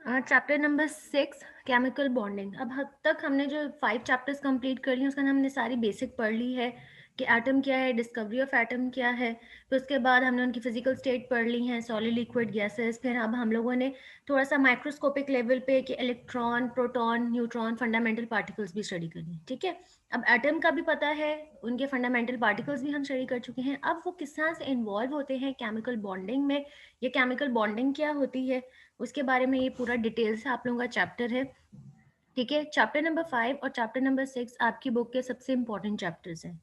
Chapter number 6 chemical bonding. अब तक हमने जो 5 चैप्टर्स कंप्लीट कर लिए उसका हमने सारी बेसिक पढ़ ली है कि एटम क्या है, डिस्कवरी ऑफ एटम क्या है। फिर उसके बाद हमने उनकी फिजिकल स्टेट पढ़ ली है, सॉलिड लिक्विड गैसेस। फिर अब हम लोगों ने थोड़ा सा माइक्रोस्कोपिक लेवल पे कि electron, proton, neutron, fundamental particles भी स्टडी कर ली। ठीक है, अब एटम का भी पता है, उनके फंडामेंटल पार्टिकल्स भी हम स्टडी कर चुके हैं। अब वो किस तरह से इन्वॉल्व होते हैं केमिकल बॉन्डिंग में, ये केमिकल बॉन्डिंग क्या होती है, उसके बारे में ये पूरा डिटेल से आप लोगों का चैप्टर है। ठीक है, चैप्टर नंबर 5 और चैप्टर नंबर 6 आपकी बुक के सबसे इंपॉर्टेंट चैप्टर्स हैं।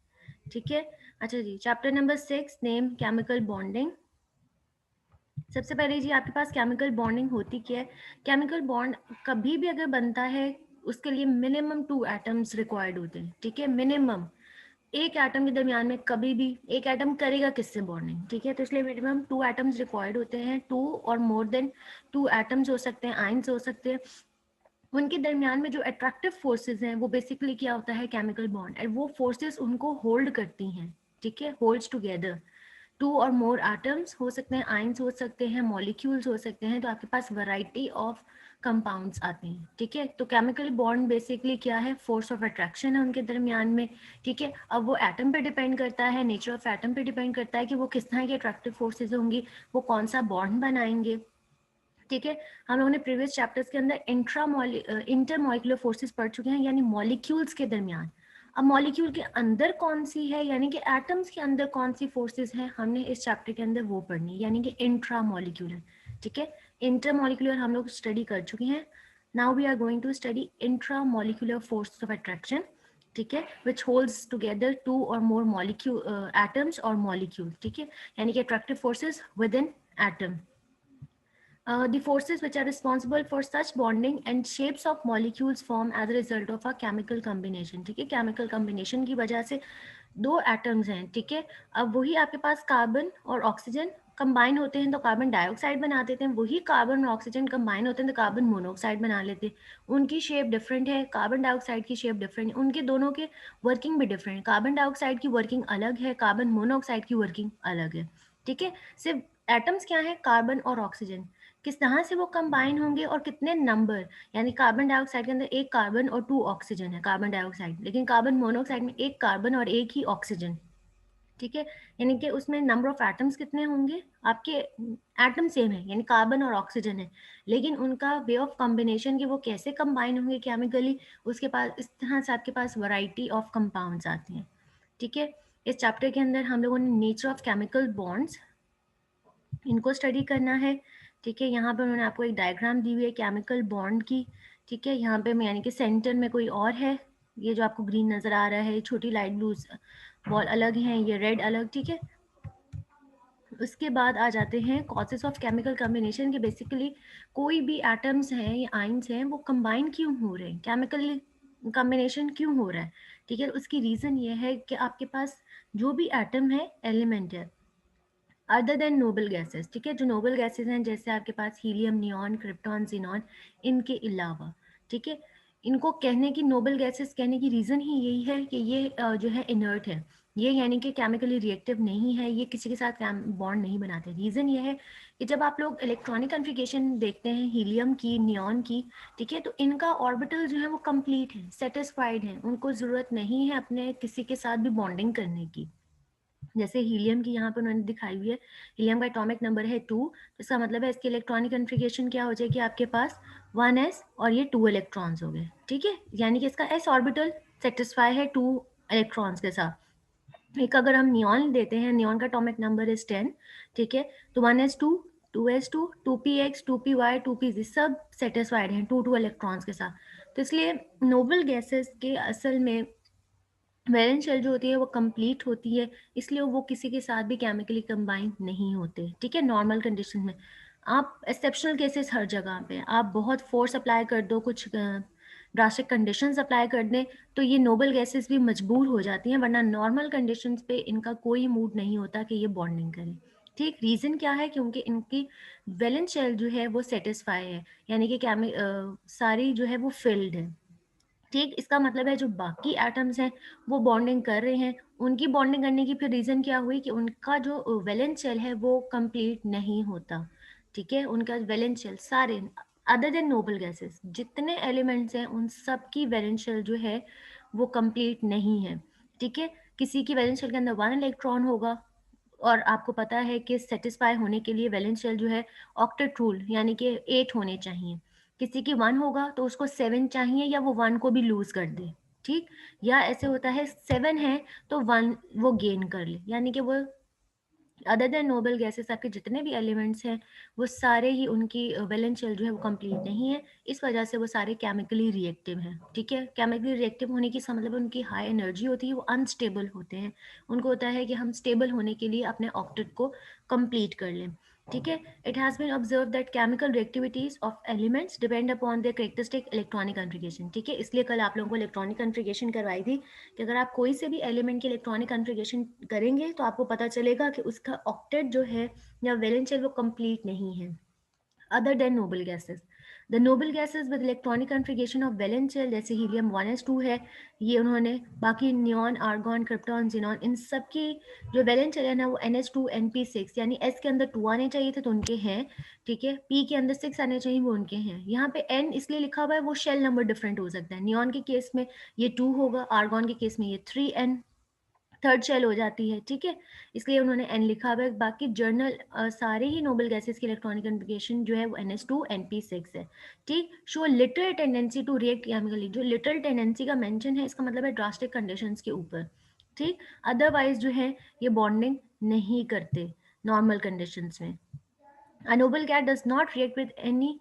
ठीक है, अच्छा जी, chapter number 6 name chemical bonding. सबसे पहले जी आपके पास केमिकल बॉन्डिंग होती क्या है। केमिकल बॉन्ड कभी भी अगर बनता है उसके लिए मिनिमम 2 एटम्स रिक्वायर्ड होते हैं। ठीक है, मिनिमम एक एटम के दरमियान में कभी भी एक एटम करेगा किससे बॉन्डिंग। ठीक है, तो इसलिए मिनिमम 2 एटम्स रिक्वायर्ड होते हैं। 2 और मोर देन 2 एटम्स हो सकते हैं, आयंस हो सकते हैं। उनके दरमियान में जो अट्रैक्टिव फोर्सेस हैं वो बेसिकली क्या होता है, केमिकल बॉन्ड, और वो फोर्सेस उनको होल्ड करती हैं। ठीक है, होल्ड्स टुगेदर। 2 और मोर एटम्स हो सकते हैं, आयंस हो सकते हैं, मॉलिक्यूल्स हो सकते हैं, तो आपके पास वैरायटी ऑफ कंपाउंड्स आते हैं। ठीक है, तो केमिकल बॉन्ड बेसिकली क्या है, फोर्स ऑफ अट्रैक्शन है उनके दरमियान में। ठीक है, अब वो एटम पे डिपेंड करता है, नेचर ऑफ एटम पे डिपेंड करता है कि वो किस तरह की अट्रैक्टिव फोर्सेज होंगी, वो कौन सा बॉन्ड बनाएंगे। ठीक है, हम लोगों ने प्रीवियस चैप्टर्स के अंदर इंटरमॉलिक्यूलर फोर्सेस पढ़ चुके हैं, यानी मॉलिक्यूल्स के दरमियान। अब मॉलिक्यूल के अंदर कौन सी है, यानी कि एटम्स के अंदर कौन सी फोर्सेस हैं, हमने इस चैप्टर के अंदर वो पढ़नी, यानी कि इंट्रामॉलिक्यूलर। ठीक है, इंटरमॉलिक्यूलर हम लोग स्टडी कर चुके हैं। Now we are going to study intramolecular force of attraction. ठीक है, विच होल्ड्स टुगेदर 2 और मोर मॉलिक्यूल एटम्स और मॉलिक्यूल। ठीक है, यानी कि attractive forces within atom. The forces which are responsible for such bonding and shapes of molecules form as a result of a chemical combination. ठीक है, chemical combination की वजह से दो एटम्स हैं। ठीक है, अब वही आपके पास कार्बन और ऑक्सीजन कंबाइन होते हैं तो कार्बन डाइऑक्साइड बना देते हैं, वही कार्बन और ऑक्सीजन कंबाइन होते हैं तो कार्बन मोनोऑक्साइड बना लेते हैं। उनकी शेप डिफरेंट है, कार्बन डाइऑक्साइड की शेप डिफरेंट है, उनके दोनों के वर्किंग भी डिफरेंट है। कार्बन डाइऑक्साइड की वर्किंग अलग है, कार्बन मोनोऑक्साइड की वर्किंग अलग है। ठीक है, सिर्फ एटम्स क्या है, कार्बन और ऑक्सीजन, किस तरह से वो कंबाइन होंगे और कितने नंबर, यानी कार्बन डाइऑक्साइड के अंदर एक कार्बन और 2 ऑक्सीजन है कार्बन डाइऑक्साइड, लेकिन कार्बन मोनोऑक्साइड में एक कार्बन और एक ही ऑक्सीजन। ठीक है, यानी कि उसमें नंबर ऑफ एटम्स कितने होंगे, आपके एटम सेम है यानी कार्बन और ऑक्सीजन है, लेकिन उनका वे ऑफ कॉम्बिनेशन के वो कैसे कंबाइन होंगे केमिकली, उसके पास इस तरह से आपके पास वैरायटी ऑफ कंपाउंड्स आते हैं। ठीक है, इस चैप्टर के अंदर हम लोगों ने नेचर ऑफ केमिकल बॉन्ड्स इनको स्टडी करना है। ठीक है, यहाँ पे उन्होंने आपको एक डायग्राम दी हुई है केमिकल बॉन्ड की। ठीक है, यहाँ पे यानी कि सेंटर में कोई और है, ये जो आपको ग्रीन नजर आ रहा है, छोटी लाइट ब्लू बॉल अलग हैं, ये रेड अलग। ठीक है, उसके बाद आ जाते हैं कॉजेस ऑफ केमिकल कम्बिनेशन के बेसिकली कोई भी एटम्स हैं या आइंस हैं वो कंबाइन क्यों हो रहे हैं, केमिकल कम्बिनेशन क्यों हो रहा है। ठीक है, उसकी रीज़न ये है कि आपके पास जो भी एटम है एलिमेंट है अदर देन नोबल गैसेस। ठीक है, जो नोबल गैसेस हैं जैसे आपके पास हीलियम, नियॉन, क्रिप्टॉन, जिनॉन, इनके अलावा। ठीक है, इनको कहने की नोबल गैसेस कहने की रीज़न ही यही है कि ये जो है इनर्ट है, ये यानी कि केमिकली रिएक्टिव नहीं है, ये किसी के साथ बॉन्ड नहीं बनाते। रीज़न ये है कि जब आप लोग इलेक्ट्रॉनिक कन्फिगरेशन देखते हैं हीलियम की, नियॉन की, ठीक है, तो इनका ऑर्बिटल जो है वो कंप्लीट है, सेटिस्फाइड है, उनको ज़रूरत नहीं है अपने किसी के साथ भी बॉन्डिंग करने की। जैसे हीलियम की यहाँ पर उन्होंने दिखाई हुई है, हीलियम का एटॉमिक नंबर है 2, तो इसका मतलब है इसकी इलेक्ट्रॉनिक कन्फिगरेशन क्या हो जाएगी आपके पास 1s और ये 2 इलेक्ट्रॉन्स हो गए। ठीक है, यानी कि इसका s ऑर्बिटल सेटिस्फाई है 2 इलेक्ट्रॉन्स के साथ। एक अगर हम नियॉन देते हैं, नियॉन का एटॉमिक नंबर इज 10। ठीक है, तो 1s2, 2s2, 2px, 2py, 2pz सब सेटिस्फाइड हैं 2 इलेक्ट्रॉन्स के साथ। तो इसलिए नोबल गैसेस के असल में वैलेंस शेल जो होती है वो कंप्लीट होती है, इसलिए वो किसी के साथ भी केमिकली कंबाइन नहीं होते। ठीक है, नॉर्मल कंडीशन में। आप एक्सेप्शनल केसेस हर जगह पे आप बहुत फोर्स अप्लाई कर दो, कुछ ड्रास्टिक कंडीशंस अप्लाई कर दें तो ये नोबल गैसेस भी मजबूर हो जाती हैं, वरना नॉर्मल कंडीशंस पे इनका कोई मूड नहीं होता कि ये बॉन्डिंग करें। ठीक, रीज़न क्या है, क्योंकि इनकी वैलेंस शेल जो है वो सेटिस्फाई है, यानी कि सारी जो है वो फिल्ड है। ठीक, इसका मतलब है जो बाकी एटम्स हैं वो बॉन्डिंग कर रहे हैं, उनकी बॉन्डिंग करने की फिर रीज़न क्या हुई कि उनका जो वैलेंस शेल है वो कंप्लीट नहीं होता। ठीक है, उनका वैलेंस शेल सारे अदर देन नोबल गैसेस जितने एलिमेंट्स हैं उन सब की वैलेंस शेल जो है वो कंप्लीट नहीं है, ठीक है। किसी की वैलेंस शेल के अंदर 1 इलेक्ट्रॉन होगा, और आपको पता है कि सेटिस्फाई होने के लिए वैलेंस शेल जो है ऑक्टेट रूल यानी कि 8 होने चाहिए। किसी की 1 होगा तो उसको 7 चाहिए, या वो 1 को भी लूज कर दे, ठीक। या ऐसे होता है 7 है तो 1 वो गेन कर ले, यानी कि वो अदर देन नोबल गैसेस आपके जितने भी एलिमेंट्स हैं वो सारे ही उनकी वैलेंस शेल जो है वो कंप्लीट नहीं है। इस वजह से वो सारे केमिकली रिएक्टिव हैं, ठीक है। केमिकली रिएक्टिव होने की इसका मतलब उनकी हाई एनर्जी होती है, वो अनस्टेबल होते हैं। उनको होता है कि हम स्टेबल होने के लिए अपने ऑक्टेट को कंप्लीट कर लें, ठीक है। It has been observe that chemical reactivities of elements depend upon their characteristic electronic configuration, ठीक है। इसलिए कल आप लोगों को इलेक्ट्रॉनिक कॉन्फ़िगरेशन करवाई थी कि अगर आप कोई से भी एलिमेंट की इलेक्ट्रॉनिक कॉन्फ़िगरेशन करेंगे तो आपको पता चलेगा कि उसका ऑक्टेट जो है या वैलेंस शेल वो कंप्लीट नहीं है। Other than noble gases, the noble gases with electronic configuration of valence shell जैसे हीलियम 1s2 है, ये उन्होंने बाकी नियॉन, आर्गॉन, क्रिप्टॉन, जिनॉन, इन सब की जो वैलेंस शेल है ना वो NH2 NP6 यानी S के अंदर 2 आने चाहिए थे तो उनके हैं, ठीक है। P के अंदर 6 आने चाहिए वो उनके हैं। यहाँ पे N इसलिए लिखा हुआ है वो शेल नंबर डिफरेंट हो सकता है। नियॉन के केस में ये 2 होगा, आर्गॉन के केस में ये 3N थर्ड शेल हो जाती है, ठीक है। इसलिए उन्होंने एन लिखा हुआ है। बाकी जर्नल सारे ही नोबल गैसेस की इलेक्ट्रॉनिक कॉन्फ़िगरेशन जो है वो NH2 NP6 है, ठीक। Show literal tendency to react chemically, जो लिटरल टेंडेंसी का मेंशन है इसका मतलब है ड्रास्टिक कंडीशंस के ऊपर, ठीक। अदरवाइज जो है ये बॉन्डिंग नहीं करते नॉर्मल कंडीशंस में। A noble gas does not react with any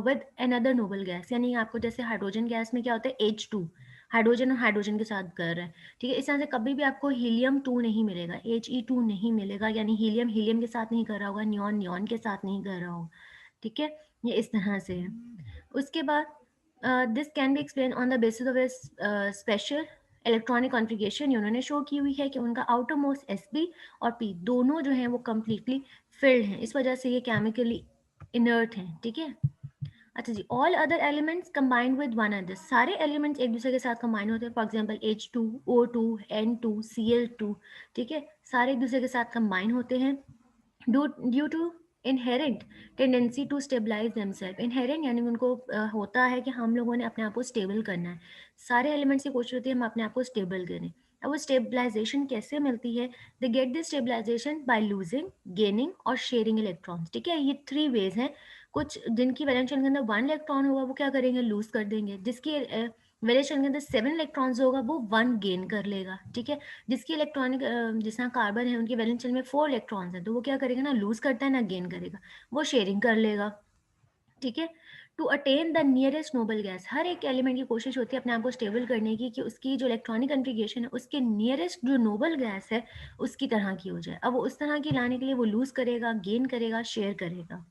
with another noble gas, यानी आपको जैसे हाइड्रोजन गैस में क्या होता है H2, हाइड्रोजन और हाइड्रोजन के साथ कर रहा है, ठीक है। इस तरह से कभी भी आपको हीलियम 2 नहीं मिलेगा, He2 नहीं मिलेगा, यानी हीलियम हीलियम के साथ नहीं कर रहा होगा, नियॉन नियॉन के साथ नहीं कर रहा होगा, ठीक है। ये इस तरह से है। उसके बाद this can be explain on the basis of A special electronic configuration. उन्होंने शो की हुई है कि उनका आउटर मोस्ट Sp और P दोनों जो हैं वो कम्प्लीटली फिल्ड हैं, इस वजह से ये केमिकली इनर्ट हैं, ठीक है। अच्छा जी, all other elements combined with one other, सारे एलिमेंट्स एक दूसरे के साथ कंबाइन होते हैं। For example H2 O2 N2 Cl2, ठीक है, सारे एक दूसरे के साथ कंबाइन होते हैं due to inherent tendency to stabilize themselves. Inherent यानी उनको होता है कि हम लोगों ने अपने आप को स्टेबल करना है। सारे एलिमेंट्स की कोशिश होती है हम अपने आप को स्टेबल करें। अब वो स्टेबलाइजेशन कैसे मिलती है? They get this stabilization by losing, gaining और शेयरिंग इलेक्ट्रॉन्स, ठीक है। ये 3 वेज हैं। कुछ जिनकी वैलेंस शेल के अंदर 1 इलेक्ट्रॉन होगा वो क्या करेंगे, लूज कर देंगे। जिसकी वैलेंस शेल के अंदर 7 इलेक्ट्रॉन्स होगा वो 1 गेन कर लेगा, ठीक है। जिसकी इलेक्ट्रॉनिक जिस तरह कार्बन है उनकी वैलेंस शेल में 4 इलेक्ट्रॉन्स हैं तो वो क्या करेगा ना, लूज करता है ना गेन करेगा, वो शेयरिंग कर लेगा, ठीक है। To attain the nearest noble gas, हर एक एलिमेंट की कोशिश होती है अपने आप को स्टेबल करने की कि उसकी जो इलेक्ट्रॉनिक कॉन्फ़िगरेशन है उसके नियरेस्ट जो नोबल गैस है उसकी तरह की हो जाए। अब वो उस तरह की लाने के लिए वो लूज करेगा, गेन करेगा, शेयर करेगा,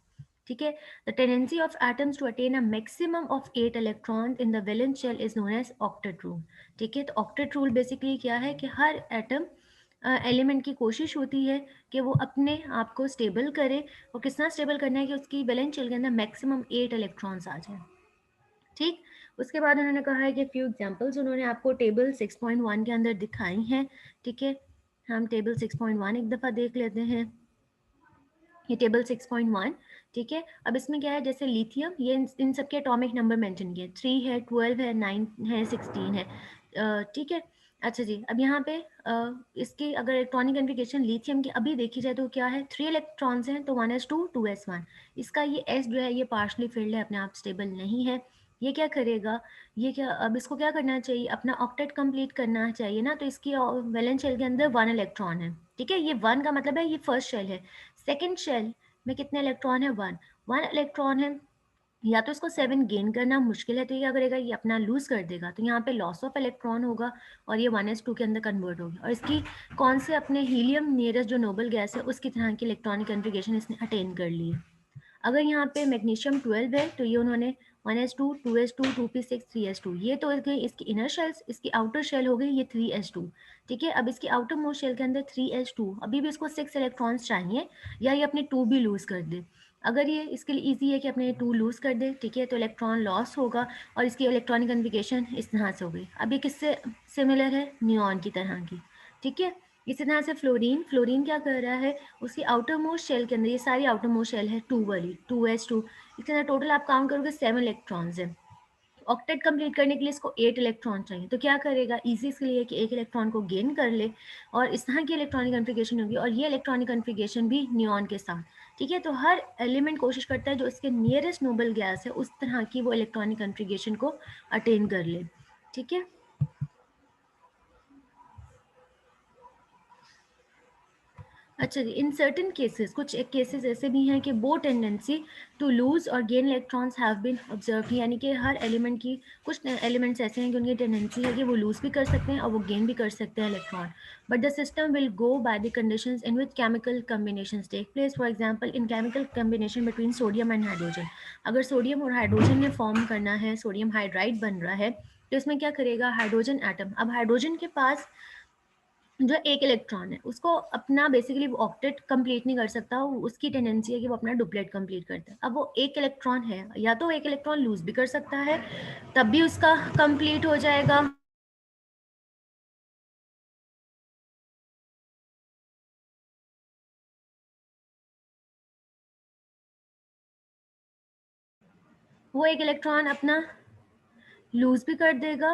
ठीक है। The tendency of atoms to attain a maximum of 8 electron in the valence shell is known as octet rule, ठीक है। तो ऑक्टेट रूल बेसिकली क्या है कि हर एटम एलिमेंट की कोशिश होती है कि वो अपने आप को स्टेबल करे, और कितना स्टेबल करना है कि उसकी वैलेंस शेल के अंदर मैक्सिमम 8 इलेक्ट्रॉन्स आ जाए, ठीक। उसके बाद उन्होंने कहा है कि फ्यू एग्जांपल्स उन्होंने आपको टेबल 6.1 के अंदर दिखाई हैं, ठीक है। हम टेबल 6.1 एक दफ़ा देख लेते हैं। ये टेबल 6.1, ठीक है। अब इसमें क्या है, जैसे लिथियम, ये इन सब के एटॉमिक नंबर मेंशन किए, 3 है, 12 है, 9 है, 16 है, ठीक है। अच्छा जी, अब यहाँ पे इसकी अगर इलेक्ट्रॉनिक कॉन्फ़िगरेशन लिथियम की अभी देखी जाए तो क्या है, 3 इलेक्ट्रॉन्स हैं तो 1s2 2s1। इसका ये S जो है ये पार्शली फिल्ड है, अपने आप स्टेबल नहीं है। ये क्या करेगा, ये क्या, अब इसको क्या करना चाहिए, अपना ऑक्टेट कंप्लीट करना चाहिए ना, तो इसकी वैलेंस शेल के अंदर 1 इलेक्ट्रॉन है, ठीक है। ये 1 का मतलब है ये फर्स्ट शेल है। सेकेंड शेल में कितने इलेक्ट्रॉन है, 1 1 इलेक्ट्रॉन है। या तो इसको 7 गेन करना मुश्किल है तो ये क्या करेगा, ये अपना लूज कर देगा, तो यहाँ पे लॉस ऑफ इलेक्ट्रॉन होगा और ये 1s2 के अंदर कन्वर्ट होगी, और इसकी कौन से अपने हीलियम नियरेस्ट जो नोबल गैस है उसकी तरह की इलेक्ट्रॉनिक कॉन्फ़िगरेशन इसने अटेन कर ली है। अगर यहाँ पे मैग्नीशियम 12 है तो ये उन्होंने 1s2 2s2 2p6 3s2, ये तो गई इसकी इनर शेल्स, इसकी आउटर शेल हो गई ये 3s2, ठीक है। अब इसकी आउटर मोस्ट शेल के अंदर 3s2, अभी भी इसको 6 इलेक्ट्रॉन्स चाहिए, या ये अपने 2 भी लूज कर दे। अगर ये इसके लिए इजी है कि अपने 2 लूज कर दे, ठीक है, तो इलेक्ट्रॉन लॉस होगा और इसकी इलेक्ट्रॉनिक कॉन्फ़िगरेशन इस तरह से हो गई। अब ये किससे सिमिलर है, नियॉन की तरह की, ठीक है। इसी तरह से फ्लोरीन, फ्लोरीन क्या कर रहा है, उसकी आउटर मोस्ट शेल के अंदर, ये सारी आउटर मोस्ट शेल है 2 वाली, 2s2, इस तरह टोटल आप काउंट करोगे 7 इलेक्ट्रॉन्स है। ऑक्टेट कंप्लीट करने के लिए इसको 8 इलेक्ट्रॉन चाहिए, तो क्या करेगा, इजी इसके लिए कि एक इलेक्ट्रॉन को गेन कर ले और इस तरह की इलेक्ट्रॉनिक कन्फिगरेशन होगी, और ये इलेक्ट्रॉनिक कन्फिगरेशन भी नियॉन के साथ, ठीक है। तो हर एलिमेंट कोशिश करता है जो इसके नियरेस्ट नोबल गैस है उस तरह की वो इलेक्ट्रॉनिक कन्फिगरेशन को अटेन कर ले, ठीक है। अच्छा जी, इन सर्टेन केसेस, कुछ एक केसेस ऐसे भी हैं कि वो टेंडेंसी टू लूज और gain electrons have been observe, यानी कि हर एलिमेंट की, कुछ एलिमेंट्स ऐसे हैं कि उनकी टेंडेंसी है कि वो लूज भी कर सकते हैं और वो गेन भी कर सकते हैं electron, but the system will go by the conditions in which chemical combinations take place. For example in chemical combination between sodium and hydrogen, अगर सोडियम और हाइड्रोजन ने फॉर्म करना है, सोडियम हाइड्राइड बन रहा है, तो इसमें क्या करेगा, हाइड्रोजन एटम, अब हाइड्रोजन के पास जो एक इलेक्ट्रॉन है उसको अपना बेसिकली वो ऑक्टेट कंप्लीट नहीं कर सकता, उसकी टेंडेंसी है कि वो अपना डुप्लेट कंप्लीट करता है। अब वो एक इलेक्ट्रॉन है, या तो एक इलेक्ट्रॉन लूज भी कर सकता है तब भी उसका कंप्लीट हो जाएगा, वो एक इलेक्ट्रॉन अपना लूज भी कर देगा,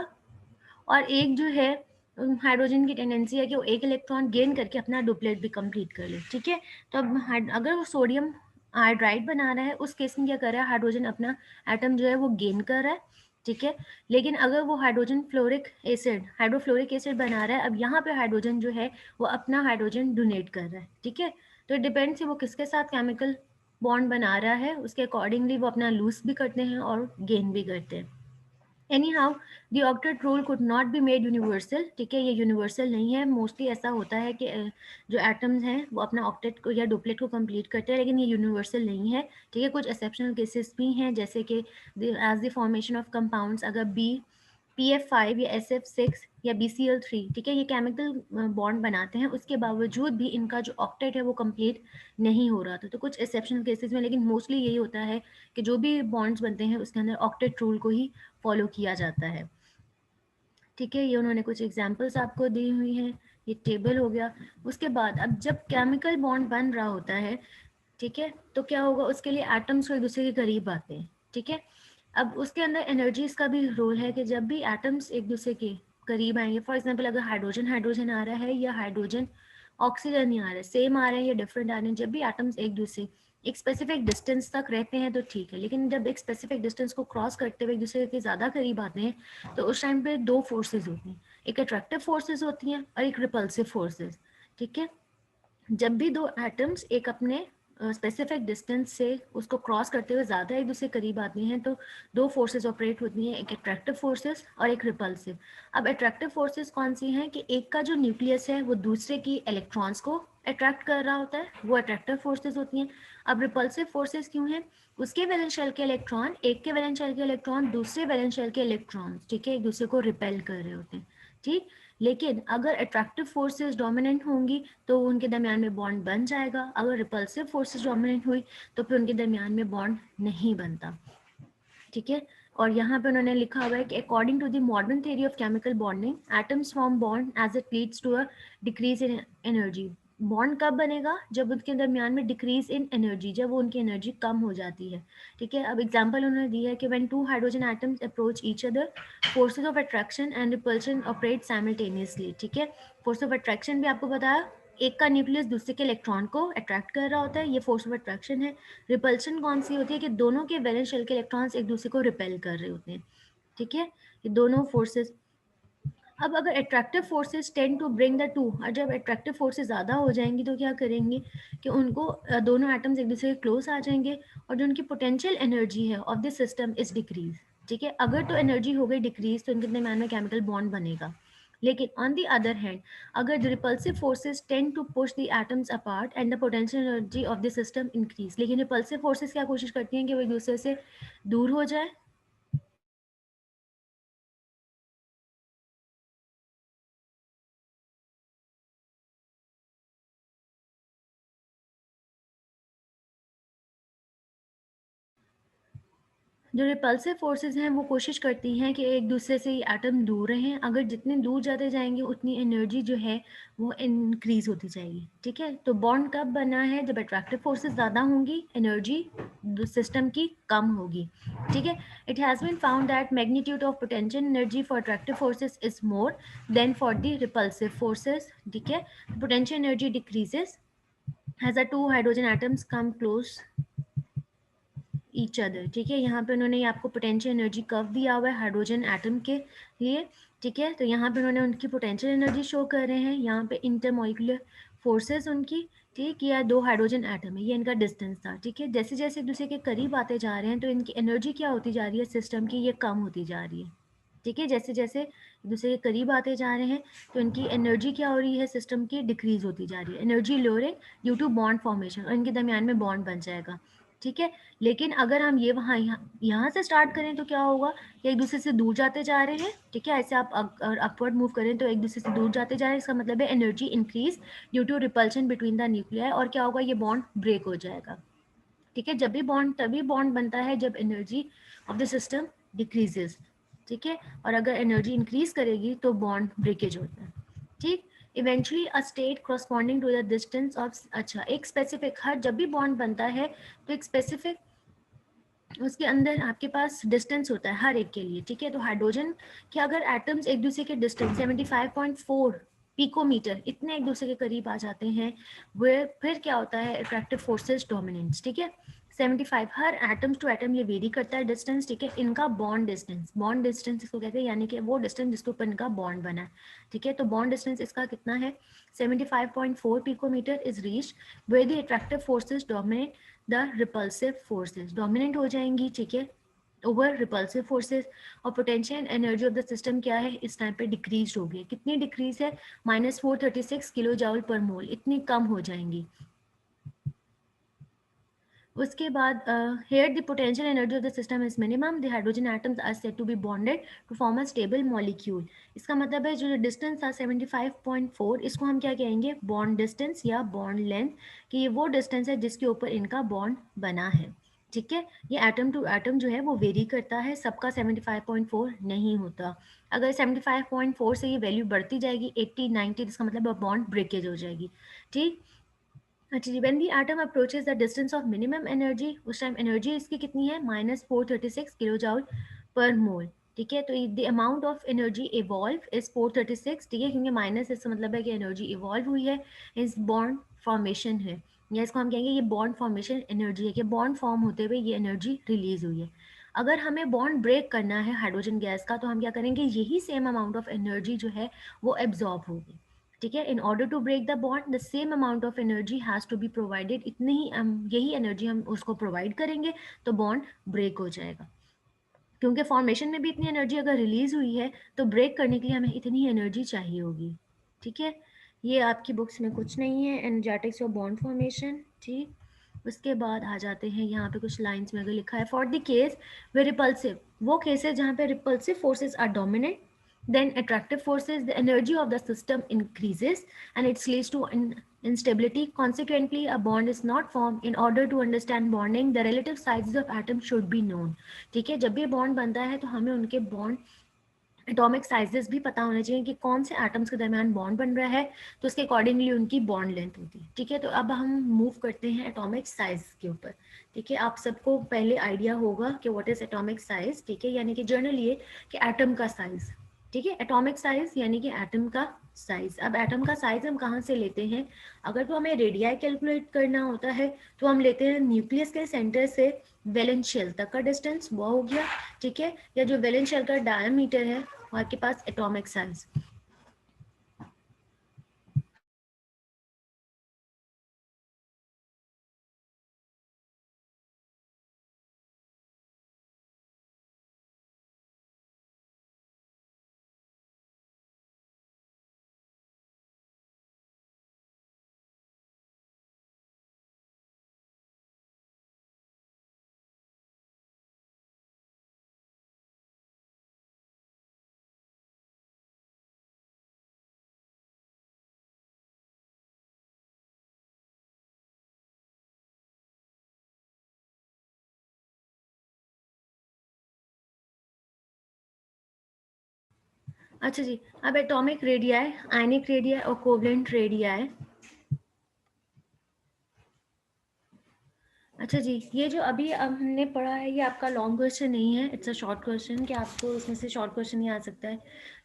और एक जो है हाइड्रोजन की टेंडेंसी है कि वो एक इलेक्ट्रॉन गेन करके अपना डुप्लेट भी कंप्लीट कर ले, ठीक है। तो अब अगर वो सोडियम हाइड्राइड बना रहा है उस केस में क्या कर रहा है, हाइड्रोजन अपना एटम जो है वो गेन कर रहा है, ठीक है। लेकिन अगर वो hydrogen fluoric acid, hydrofluoric acid बना रहा है, अब यहाँ पे हाइड्रोजन जो है वो अपना हाइड्रोजन डोनेट कर रहा है, ठीक है। तो डिपेंड्स है वो किसके साथ केमिकल बॉन्ड बना रहा है, उसके अकॉर्डिंगली वो अपना लूज भी करते हैं और गेन भी करते हैं। Any how the octet rule could not be made universal, ठीक है, ये यूनिवर्सल नहीं है, मोस्टली ऐसा होता है कि जो एटम्स हैं वो अपना ऑक्टेट को या डुप्लेट को कंप्लीट करते हैं, लेकिन ये यूनिवर्सल नहीं है, ठीक है। कुछ एक्सेप्शनल केसेस भी हैं, जैसे कि as the formation of compounds, अगर बी PF5 या SF6 या BCl3, ठीक है, ये केमिकल बॉन्ड बनाते हैं, उसके बावजूद भी इनका जो ऑक्टेट है वो कंप्लीट नहीं हो रहा था, तो कुछ एक्सेप्शनल केसेस में, लेकिन मोस्टली यही होता है कि जो भी बॉन्ड्स बनते हैं उसके अंदर ऑक्टेट रूल को ही फॉलो किया जाता है, ठीक है। ये उन्होंने कुछ एग्जांपल्स आपको दी हुई हैं, ये टेबल हो गया। उसके बाद अब जब केमिकल बॉन्ड बन रहा होता है, ठीक है, तो क्या होगा, उसके लिए एटम्स एक दूसरे के करीब आते हैं, ठीक है। अब उसके अंदर एनर्जीज का भी रोल है कि जब भी एटम्स एक दूसरे के करीब आएंगे, फॉर एग्जांपल अगर हाइड्रोजन हाइड्रोजन आ रहा है या हाइड्रोजन ऑक्सीजन नहीं आ रहा है, सेम आ रहे हैं या डिफरेंट आ रहे हैं, जब भी एटम्स एक दूसरे एक स्पेसिफिक डिस्टेंस तक रहते हैं तो ठीक है, लेकिन जब एक स्पेसिफिक डिस्टेंस को क्रॉस करते हुए एक दूसरे के ज़्यादा करीब आते हैं तो उस टाइम पे दो फोर्सेज होती हैं, एक अट्रैक्टिव फोर्सेज होती हैं और एक रिपल्सिव फोर्सेज, ठीक है। जब भी दो एटम्स एक अपने स्पेसिफिक डिस्टेंस से उसको क्रॉस करते हुए ज़्यादा एक दूसरे करीब आती हैं तो दो फोर्सेस ऑपरेट होती हैं, एक अट्रैक्टिव फोर्सेस और एक रिपल्सिव। अब अट्रैक्टिव फोर्सेस कौन सी हैं कि एक का जो न्यूक्लियस है वो दूसरे की इलेक्ट्रॉन्स को अट्रैक्ट कर रहा होता है, वो अट्रैक्टिव फोर्सेस होती हैं। अब रिपल्सिव फोर्सेस क्यों हैं, उसके वैलेंस शेल के इलेक्ट्रॉन, एक के वैलेंस शेल के इलेक्ट्रॉन दूसरे वैलेंस शेल के इलेक्ट्रॉन, ठीक है, एक दूसरे को रिपेल कर रहे होते हैं, ठीक। लेकिन अगर अट्रैक्टिव फोर्सेस डोमिनेंट होंगी तो उनके दरमियान में बॉन्ड बन जाएगा, अगर रिपल्सिव फोर्सेस डोमिनेंट हुई तो फिर उनके दरमियान में बॉन्ड नहीं बनता, ठीक है। और यहाँ पे उन्होंने लिखा हुआ है कि according to the modern theory of chemical bonding atoms form bond as it leads to a decrease in energy. Bond कब बनेगा, जब उनके दरमियान में डिक्रीज इन एनर्जी, जब वो उनकी एनर्जी कम हो जाती है, ठीक है। अब एग्जांपल उन्होंने दिया है कि when two hydrogen atoms approach each other forces of attraction and repulsion operate simultaneously, ठीक है। फोर्स ऑफ अट्रैक्शन भी आपको बताया, एक का न्यूक्लियस दूसरे के इलेक्ट्रॉन को अट्रैक्ट कर रहा होता है, ये फोर्स ऑफ अट्रैक्शन है। रिपल्शन कौन सी होती है कि दोनों के वैलेंस शेल के इलेक्ट्रॉन्स एक दूसरे को रिपेल कर रहे होते हैं, ठीक है, ये दोनों फोर्सेस। अब अगर attractive forces tend to bring the two, और जब अट्रैक्टिव फोर्सेस ज़्यादा हो जाएंगी तो क्या करेंगे कि उनको दोनों एटम्स एक दूसरे के क्लोज आ जाएंगे और जो उनकी पोटेंशियल एनर्जी है of this system is decrease, ठीक है। अगर तो एनर्जी हो गई डिक्रीज तो इनके दरमियान में केमिकल बॉन्ड बनेगा, लेकिन ऑन द अदर हैंड अगर the repulsive forces tend to push the atoms apart and the potential energy of the system increase, लेकिन रिपल्सिव फोर्सेस क्या कोशिश करती हैं कि वो एक दूसरे से दूर हो जाए। जो रिपल्सिव फोर्सेस हैं वो कोशिश करती हैं कि एक दूसरे से एटम दूर रहें, अगर जितने दूर जाते जाएंगे उतनी एनर्जी जो है वो इंक्रीज होती जाएगी, ठीक है। तो बॉन्ड कब बना है, जब अट्रैक्टिव फोर्सेस ज़्यादा होंगी, एनर्जी सिस्टम की कम होगी, ठीक है। It has been found that magnitude of potential energy for attractive forces is more than for the repulsive forces, ठीक है। Potential energy decreases has the two hydrogen atoms come close each other, ठीक है। यहाँ पे उन्होंने आपको potential energy curve दिया हुआ है हाइड्रोजन एटम के लिए, ठीक है। तो यहाँ पे उन्होंने उनकी पोटेंशियल एनर्जी शो कर रहे हैं, यहाँ पे इंटरमोलिकुलर फोर्सेस उनकी, ठीक, या दो हाइड्रोजन एटम है, ये इनका डिस्टेंस था, ठीक है। जैसे जैसे एक दूसरे के करीब आते जा रहे हैं तो इनकी एनर्जी क्या होती जा रही है सिस्टम की, ये कम होती जा रही है, ठीक है। जैसे जैसे एक दूसरे के करीब आते जा रहे हैं तो इनकी एनर्जी क्या हो रही है सिस्टम की, डिक्रीज होती जा रही है, energy lowering due to bond formation, और इनके दरमियान में बॉन्ड बन जाएगा, ठीक है। लेकिन अगर हम ये वहाँ यहाँ से स्टार्ट करें तो क्या होगा कि एक दूसरे से दूर जाते जा रहे हैं, ठीक है। ऐसे आप अपवर्ड मूव करें तो एक दूसरे से दूर जाते जा रहे हैं, इसका मतलब है energy increase due to repulsion between the nuclei, और क्या होगा, ये बॉन्ड ब्रेक हो जाएगा, ठीक है। जब भी बॉन्ड तभी बॉन्ड बनता है जब energy of the system decreases, ठीक है। और अगर एनर्जी इंक्रीज करेगी तो बॉन्ड ब्रेकेज होता है, ठीक। Eventually a state corresponding to the distance of, अच्छा, एक स्पेसिफिक, हर जब भी बॉन्ड बनता है तो एक स्पेसिफिक उसके अंदर आपके पास डिस्टेंस होता है हर एक के लिए, ठीक है। तो हाइड्रोजन के अगर एटम्स एक दूसरे के डिस्टेंस 75.4 पिकोमीटर इतने एक दूसरे के करीब आ जाते हैं, वे फिर क्या होता है, अट्रैक्टिव फोर्सेस डोमिनेंस, ठीक है। 75, हर एटम्स टू एटम ये वेरी करता है डिस्टेंस, ठीक है। इनका बॉन्ड डिस्टेंस इसको कहते हैं, यानी कि वो डिस्टेंस जिसके ऊपर इनका बॉन्ड बना है, ठीक है। तो बॉन्ड डिस्टेंस इसका कितना है, 75.4 picometer is reached where the attractive forces dominate the repulsive forces, dominant हो जाएंगी, ठीक है, ओवर रिपल्सिव फोर्सेस। और potential energy of the system क्या है, इस टाइम पे डिक्रीज हो गई, कितनी डिक्रीज है, -436 किलो जाउल पर मोल, इतनी कम हो जाएंगी। उसके बाद here the potential energy of the system is minimum, the hydrogen atoms are said to be bonded to form a stable molecule। इसका मतलब है जो डिस्टेंस था 75.4, इसको हम क्या कहेंगे, बॉन्ड डिस्टेंस या बॉन्ड लेंथ, कि ये वो डिस्टेंस है जिसके ऊपर इनका बॉन्ड बना है, ठीक है। ये एटम टू एटम जो है वो वेरी करता है, सबका 75.4 नहीं होता। अगर 75.4 से ये वैल्यू बढ़ती जाएगी 80 90, इसका मतलब बॉन्ड ब्रेकेज हो जाएगी, ठीक। अच्छा जी, when the atom approaches the distance of minimum energy, उस टाइम एनर्जी इसकी कितनी है, -436 किलो जाउल पर मोल, ठीक है। तो the amount of energy evolve is 436, ठीक है, क्योंकि माइनस इसका मतलब है कि एनर्जी इवॉल्व हुई है, इस बॉन्ड फॉर्मेशन है, या इसको हम कहेंगे ये बॉन्ड फॉर्मेशन एनर्जी है, कि बॉन्ड फॉर्म होते हुए ये एनर्जी रिलीज हुई है। अगर हमें बॉन्ड ब्रेक करना है हाइड्रोजन गैस का तो हम क्या करेंगे, यही सेम अमाउंट ऑफ एनर्जी जो है वो एब्जॉर्ब होगी, ठीक है। In order to break the bond the same amount of energy has to be provided, इतनी ही यही एनर्जी हम उसको प्रोवाइड करेंगे तो बॉन्ड ब्रेक हो जाएगा, क्योंकि फॉर्मेशन में भी इतनी एनर्जी अगर रिलीज हुई है तो ब्रेक करने के लिए हमें इतनी एनर्जी चाहिए होगी, ठीक है। ये आपकी बुक्स में कुछ नहीं है, एनर्जेटिक्स और बॉन्ड फॉर्मेशन, ठीक। उसके बाद आ जाते हैं यहाँ पे कुछ लाइंस में अगर लिखा है, for the case where repulsive, वो केस है जहाँ पे repulsive forces are dominant, then attractive forces, the energy of the system increases and it leads to instability, consequently a bond is not formed। In order to understand bonding the relative sizes of atoms should be known, ठीक है। जब भी bond बनता है तो हमें उनके bond atomic sizes भी पता होने चाहिए कि कौन से एटम्स के दरमियान बॉन्ड बन रहा है, तो उसके अकॉर्डिंगली उनकी बॉन्ड लेंथ होती है, ठीक है। तो अब हम मूव करते हैं एटॉमिक साइज के ऊपर, ठीक है। आप सबको पहले आइडिया होगा कि व्हाट इज एटॉमिक साइज, ठीक है, यानी कि जनरली ये कि एटम का साइज, ठीक है। एटॉमिक साइज यानी कि एटम का साइज। अब एटम का साइज हम कहाँ से लेते हैं, अगर तो हमें रेडियाई कैलकुलेट करना होता है तो हम लेते हैं न्यूक्लियस के सेंटर से वैलेंस शेल तक का डिस्टेंस, वो हो गया, ठीक है। या जो वैलेंस शेल का डायमीटर है और आपके पास एटॉमिक साइज। अच्छा जी, अब एटॉमिक रेडियाई, आयनिक रेडियाई और कोवलेंट रेडियाई। अच्छा जी, ये जो अभी अब हमने पढ़ा है ये आपका लॉन्ग क्वेश्चन नहीं है, इट्स अ शॉर्ट क्वेश्चन, कि आपको इसमें से शॉर्ट क्वेश्चन ही आ सकता है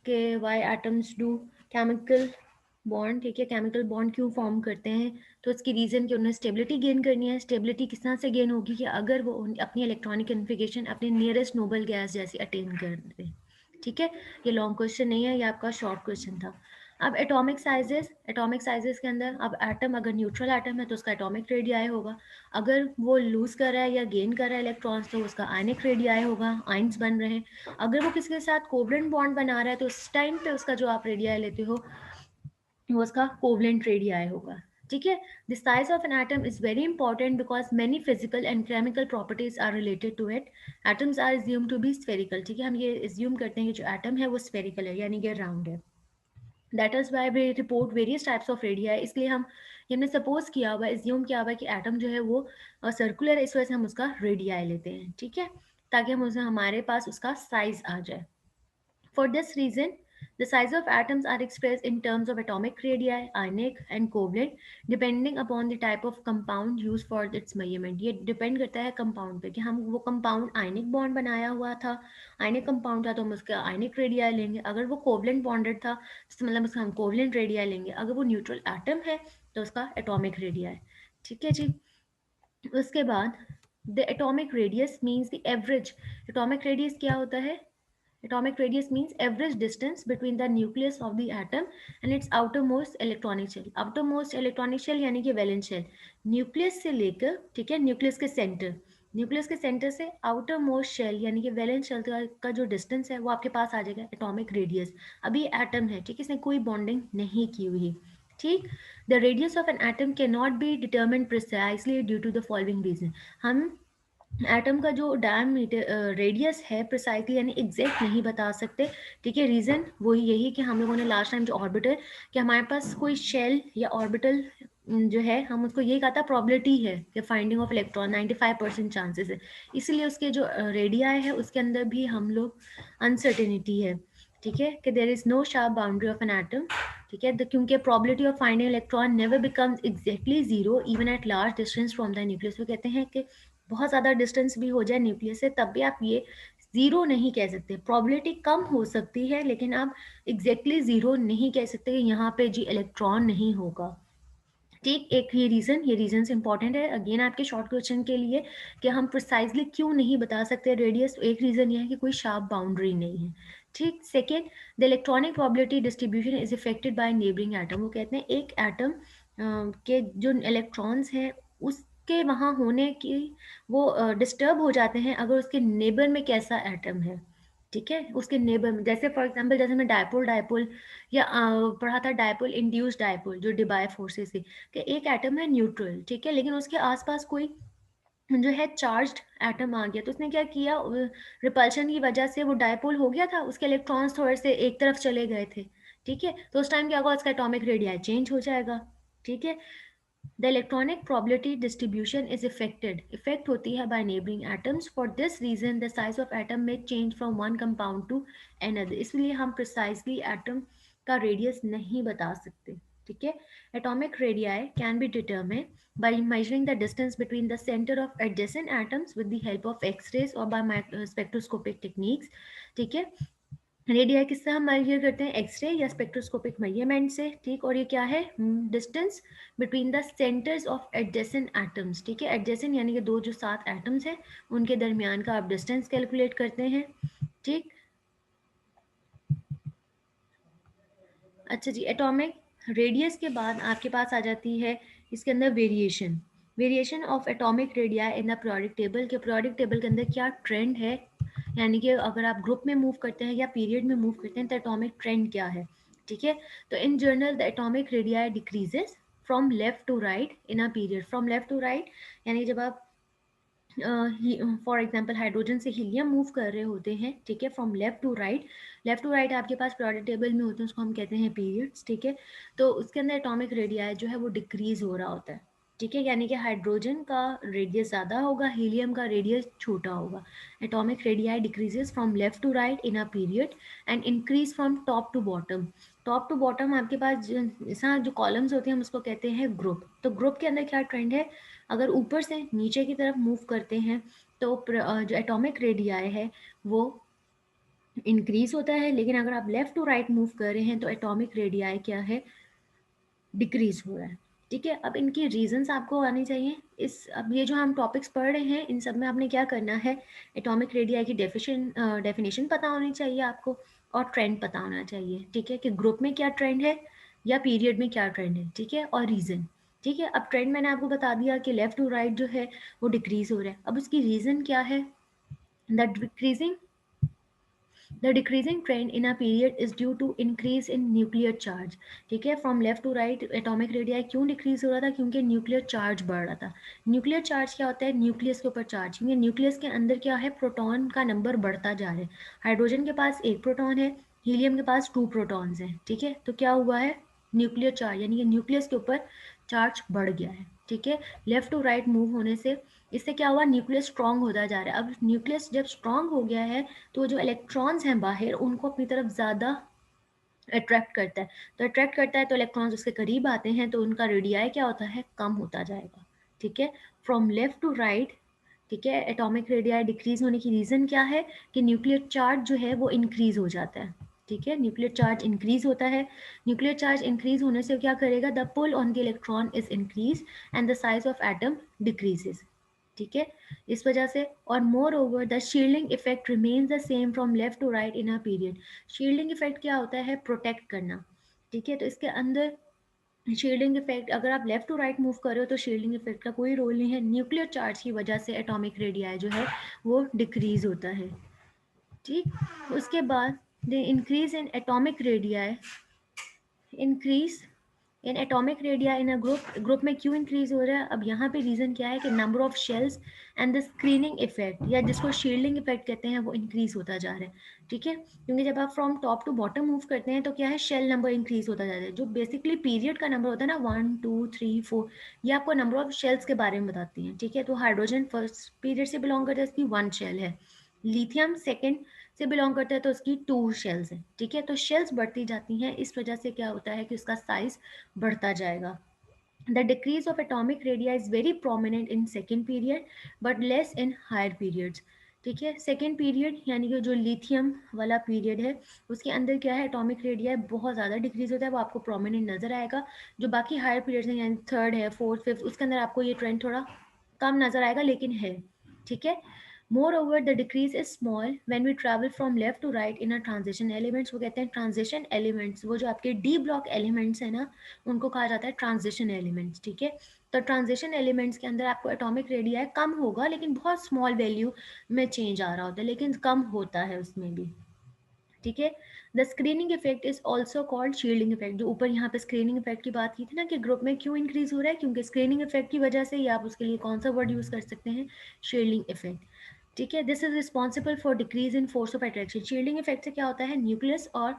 कि why atoms do chemical bond, ठीक है, केमिकल बॉन्ड क्यों फॉर्म करते हैं, तो इसकी रीज़न कि उन्हें स्टेबिलिटी गेन करनी है। स्टेबिलिटी किस तरह से गेन होगी कि अगर वो अपनी इलेक्ट्रॉनिक कन्फिगरेशन अपने नियरेस्ट नोबल गैस जैसी अटेन कर दें, ठीक है। ये लॉन्ग क्वेश्चन नहीं है, ये आपका शॉर्ट क्वेश्चन था। अब एटॉमिक साइजेस के अंदर अब एटम अगर न्यूट्रल एटम है तो उसका एटॉमिक रेडियाई होगा, अगर वो लूज कर रहा है या गेन कर रहा है इलेक्ट्रॉन्स तो उसका आयनिक रेडियाई होगा, आइंस बन रहे हैं। अगर वो किसी के साथ कोवलेंट बॉन्ड बना रहा है तो उस टाइम पे उसका जो आप रेडियाई लेते हो वो उसका कोवलेंट रेडियाई होगा, ठीक है। The size of an atom is very important because many physical and chemical properties are related to it. Atoms are assume to be spherical, ठीक है, हम ये एज्यूम करते हैं कि जो एटम है वो स्फेरिकल है यानी कि राउंड है। That is why we report various types of radii, इसलिए हम ये हमने सपोज किया हुआ है, एज्यूम किया हुआ है कि एटम जो है वो सर्कुलर है, इस वजह से हम उसका रेडियाई लेते हैं, ठीक है, ताकि हम उसे हमारे पास उसका साइज आ जाए। For this reason, the size of atoms are expressed in terms of atomic radii, ionic and covalent, depending upon the type of compound used for its measurement. ये depend करता है compound पे कि हम वो compound ionic bond बनाया हुआ था, ionic compound था तो हम उसका ionic radii लेंगे, अगर वो covalent bonded था तो मतलब उसका हम covalent radii लेंगे, अगर वो neutral atom है तो उसका atomic radii, ठीक है जी। उसके बाद the atomic radius means the average, atomic radius क्या होता है, atomic radius means average distance between the nucleus of the atom and its outermost electronic shell। outermost electronic shell यानी कि वैलेंस शेल, न्यूक्लियस से लेकर, ठीक है, न्यूक्लियस के सेंटर, न्यूक्लियस के सेंटर से आउटर मोस्ट शेल यानी कि वैलेंस शेल का जो डिस्टेंस है वो आपके पास आ जाएगा एटॉमिक रेडियस। अभी एटम है, ठीक है, इसने कोई बॉन्डिंग नहीं की हुई, ठीक। The radius of an atom can not be determined precisely due to the following reason. हम एटम का जो डायमीटर रेडियस है प्रिसाइसली यानी एग्जैक्ट नहीं बता सकते, ठीक है। रीज़न वही यही कि हम लोगों ने लास्ट टाइम जो ऑर्बिटल, कि हमारे पास कोई शेल या ऑर्बिटल जो है हम उसको यही कहा था प्रॉबिलिटी है कि फाइंडिंग ऑफ इलेक्ट्रॉन 95% चांसेस है, इसीलिए उसके जो रेडियाई है उसके अंदर भी हम लोग अनसर्टेनिटी है, ठीक है, कि there is no sharp boundary of an atom, ठीक है, क्योंकि probability of finding electron never becomes exactly zero even at large distance from the nucleus. वो कहते हैं कि बहुत ज़्यादा डिस्टेंस भी हो जाए न्यूक्लियस से तब भी आप ये ज़ीरो नहीं कह सकते, प्रॉबिलिटी कम हो सकती है लेकिन आप एग्जैक्टली ज़ीरो नहीं कह सकते कि यहाँ पे जी इलेक्ट्रॉन नहीं होगा, ठीक। एक ये रीजन इंपॉर्टेंट है अगेन आपके शॉर्ट क्वेश्चन के लिए कि हम प्रिसाइजली क्यों नहीं बता सकते रेडियस, तो एक रीजन ये है कि कोई शार्प बाउंड्री नहीं है, ठीक। Second, the electronic probability distribution is affected by neighbouring atom. वो कहते हैं एक एटम के जो इलेक्ट्रॉन्स हैं उसके वहाँ होने की वो डिस्टर्ब हो जाते हैं अगर उसके नेबर में कैसा एटम है, ठीक है, उसके नेबर में, जैसे फॉर एग्जांपल जैसे मैं डायपोल डायपोल या पढ़ा था डायपोल इंड्यूस्ड डायपोल जो डिबाय फोर्सेस से, कि एक एटम है न्यूट्रल, ठीक है, लेकिन उसके आसपास कोई जो है चार्ज्ड एटम आ गया तो उसने क्या किया, रिपल्शन की वजह से वो डायपोल हो गया था, उसके इलेक्ट्रॉन्स थोड़े से एक तरफ चले गए थे, ठीक है, तो उस टाइम क्या होगा, उसका एटॉमिक रेडियाई चेंज हो जाएगा, ठीक है। The electronic probability distribution is affected, effect होती है by neighboring atoms. For this reason, the size of atom may change from one compound to another. इसलिए हम precisely atom का radius नहीं बता सकते, ठीक है। Atomic radii can be determined by measuring the distance between the center of adjacent atoms with the help of X-rays or by spectroscopic techniques, ठीक है। रेडिया किससे हम मेजर करते हैं, एक्सरे या स्पेक्ट्रोस्कोपिक मेजरमेंट से, ठीक। और ये क्या है, distance between the centres of adjacent atoms, ठीक है, एडजेसेंट यानी कि दो जो सात एटम्स हैं उनके दरमियान का आप डिस्टेंस कैलकुलेट करते हैं, ठीक। अच्छा जी, एटॉमिक रेडियस के बाद आपके पास आ जाती है इसके अंदर variation, variation of atomic radii in the periodic table के पीरियोडिक टेबल के अंदर क्या ट्रेंड है, यानी कि अगर आप ग्रुप में मूव करते हैं या पीरियड में मूव करते हैं तो एटॉमिक ट्रेंड क्या है, ठीक है। तो in general the atomic radii decreases from left to right in a period, from left to right यानी जब आप फॉर एग्जाम्पल हाइड्रोजन से हीलियम मूव कर रहे होते हैं, ठीक है, from left to right, left to right आपके पास पीरियोडिक टेबल में होते हैं उसको हम कहते हैं पीरियड्स, ठीक है। तो उसके अंदर एटॉमिक रेडियाई जो है वो डिक्रीज हो रहा होता है, ठीक है, यानी कि हाइड्रोजन का रेडियस ज़्यादा होगा, हीलियम का रेडियस छोटा होगा। Atomic radii decreases from left to right in a period and increase from top to bottom. Top to bottom आपके पास जैसा जो कॉलम्स होते हैं हम उसको कहते हैं ग्रुप। तो ग्रुप के अंदर क्या ट्रेंड है, अगर ऊपर से नीचे की तरफ मूव करते हैं तो जो एटॉमिक रेडियाई है वो इंक्रीज होता है, लेकिन अगर आप लेफ्ट टू राइट मूव कर रहे हैं तो एटॉमिक रेडियाई क्या है, डिक्रीज हो रहा है। ठीक है, अब इनकी रीजंस आपको आनी चाहिए। अब ये जो हम टॉपिक्स पढ़ रहे हैं इन सब में आपने क्या करना है, एटॉमिक रेडिया की डेफिनेशन पता होनी चाहिए आपको, और ट्रेंड पता होना चाहिए। ठीक है, कि ग्रुप में क्या ट्रेंड है या पीरियड में क्या ट्रेंड है। ठीक है, और रीजन। ठीक है, अब ट्रेंड मैंने आपको बता दिया कि लेफ्ट टू राइट जो है वो डिक्रीज हो रहा है। अब उसकी रीजन क्या है, the decreasing trend in a period is due to increase in nuclear charge। ठीक है, from left to right atomic radii क्यों डिक्रीज हो रहा था, क्योंकि न्यूक्लियर चार्ज बढ़ रहा था। न्यूक्लियर चार्ज क्या होता है, न्यूक्लियस के ऊपर चार्ज, क्योंकि न्यूक्लियस के अंदर क्या है, प्रोटॉन का नंबर बढ़ता जा रहा है। हाइड्रोजन के पास एक प्रोटॉन है, हीलियम के पास 2 प्रोटॉन्स हैं। ठीक है, तो क्या हुआ है, न्यूक्लियर चार्ज यानी कि न्यूक्लियस के ऊपर चार्ज बढ़ गया है। ठीक है, लेफ्ट टू राइट मूव होने से इससे क्या हुआ, न्यूक्लियस स्ट्रांग होता जा रहा है। अब न्यूक्लियस जब स्ट्रांग हो गया है तो जो इलेक्ट्रॉन्स हैं बाहर उनको अपनी तरफ ज़्यादा अट्रैक्ट करता है। तो अट्रैक्ट करता है तो इलेक्ट्रॉन्स उसके करीब आते हैं तो उनका रेडियाई क्या होता है, कम होता जाएगा। ठीक है, फ्रॉम लेफ्ट टू राइट। ठीक है, एटॉमिक रेडियाई डिक्रीज होने की रीज़न क्या है, कि न्यूक्लियर चार्ज जो है वो इंक्रीज हो जाता है। ठीक है, न्यूक्लियर चार्ज इंक्रीज होता है। न्यूक्लियर चार्ज इंक्रीज होने से क्या करेगा, the pull on the electron is increase and the size of atom decreases. ठीक है, इस वजह से, और more over the shielding effect remains the same from left to right in a period. Shielding effect क्या होता है, प्रोटेक्ट करना। ठीक है, तो इसके अंदर शील्डिंग इफेक्ट, अगर आप लेफ्ट टू राइट मूव कर रहे हो तो शील्डिंग इफेक्ट का कोई रोल नहीं है। न्यूक्लियर चार्ज की वजह से एटॉमिक रेडियाई जो है वो डिक्रीज होता है। ठीक, उसके बाद the increase in atomic radii, increase in atomic radii in a group में क्यों इंक्रीज हो रहा है, अब यहाँ पे रीजन क्या है कि number of shells and the screening effect या जिसको शील्डिंग इफेक्ट कहते हैं वो इंक्रीज होता जा रहा है। ठीक है, क्योंकि जब आप from top to bottom move करते हैं तो क्या है, शेल नंबर इंक्रीज होता जाता है। जो बेसिकली पीरियड का नंबर होता है ना, 1 2 3 4, ये आपको नंबर ऑफ शेल्स के बारे में बताती हैं। ठीक है, तो हाइड्रोजन फर्स्ट पीरियड से बिलोंग करता है, इसकी 1 शेल है। लिथियम सेकेंड से बिलोंग करता है तो उसकी 2 शेल्स हैं। ठीक है, तो शेल्स बढ़ती जाती हैं, इस वजह से क्या होता है कि उसका साइज बढ़ता जाएगा। The decrease of atomic radii is very prominent in second period but less in higher periods। ठीक है, सेकेंड पीरियड यानी कि जो लिथियम वाला पीरियड है उसके अंदर क्या है, एटॉमिक रेडियाई बहुत ज़्यादा डिक्रीज होता है, वो आपको प्रोमिनेंट नजर आएगा। जो बाकी हायर पीरियड्स हैं यानी थर्ड है, फोर्थ, फिफ्थ, उसके अंदर आपको ये ट्रेंड थोड़ा कम नजर आएगा, लेकिन है। ठीक है, more over the decrease is small when we travel from left to right in a transition elements. वो कहते हैं ट्रांजिशन एलिमेंट्स, वो जो आपके डी ब्लॉक एलिमेंट्स है ना, उनको कहा जाता है ट्रांजिशन एलिमेंट्स। ठीक है, तो ट्रांजिशन एलिमेंट्स के अंदर आपको एटॉमिक रेडियाई कम होगा, लेकिन बहुत स्मॉल वैल्यू में चेंज आ रहा होता है, लेकिन कम होता है उसमें भी। ठीक है, the screening effect is also called shielding effect. जो ऊपर यहाँ पे स्क्रीनिंग इफेक्ट की बात की थी ना कि ग्रुप में क्यों इंक्रीज हो रहा है, क्योंकि स्क्रीनिंग इफेक्ट की वजह से, या आप उसके लिए कौन सा वर्ड यूज कर सकते हैं, शील्डिंग इफेक्ट। ठीक है, this is responsible for decrease in force of attraction. Shielding effect से क्या होता है, न्यूक्लियस और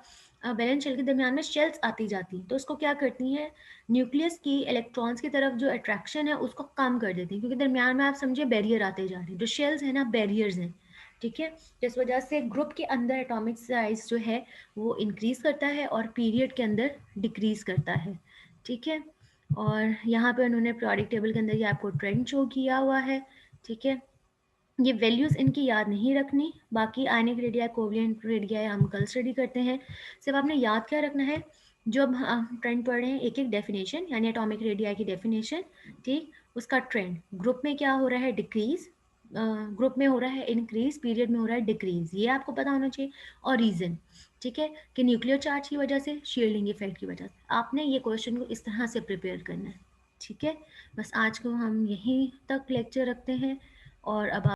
वैलेंस शेल के दरमियान में शेल्स आती जाती हैं, तो उसको क्या करती हैं, न्यूक्लियस की इलेक्ट्रॉन्स की तरफ जो अट्रैक्शन है उसको कम कर देती हैं, क्योंकि दरमियान में आप समझिए बैरियर आते जा रहे हैं, जो शेल्स है ना बैरियर्स हैं। ठीक है, जिस वजह से ग्रुप के अंदर एटॉमिक साइज जो है वो इंक्रीज करता है और पीरियड के अंदर डिक्रीज करता है। ठीक है, और यहाँ पे उन्होंने पीरियोडिक टेबल के अंदर ये आपको ट्रेंड शो किया हुआ है। ठीक है, ये वैल्यूज़ इनकी याद नहीं रखनी, बाकी आयनिक रेडिया, कोवलेंट रेडिया हम कल स्टडी करते हैं। सिर्फ आपने याद क्या रखना है, जब हम ट्रेंड पढ़ रहे हैं एक एक डेफिनेशन, यानी एटॉमिक रेडिया की डेफिनेशन, ठीक, उसका ट्रेंड, ग्रुप में क्या हो रहा है, डिक्रीज, ग्रुप में हो रहा है इंक्रीज, पीरियड में हो रहा है डिक्रीज, ये आपको पता होना चाहिए। और रीज़न, ठीक है, कि न्यूक्लियर चार्ज की वजह से, शील्डिंग इफेक्ट की वजह से। आपने ये क्वेश्चन को इस तरह से प्रिपेयर करना है। ठीक है, बस आज को हम यहीं तक लेक्चर रखते हैं, और अब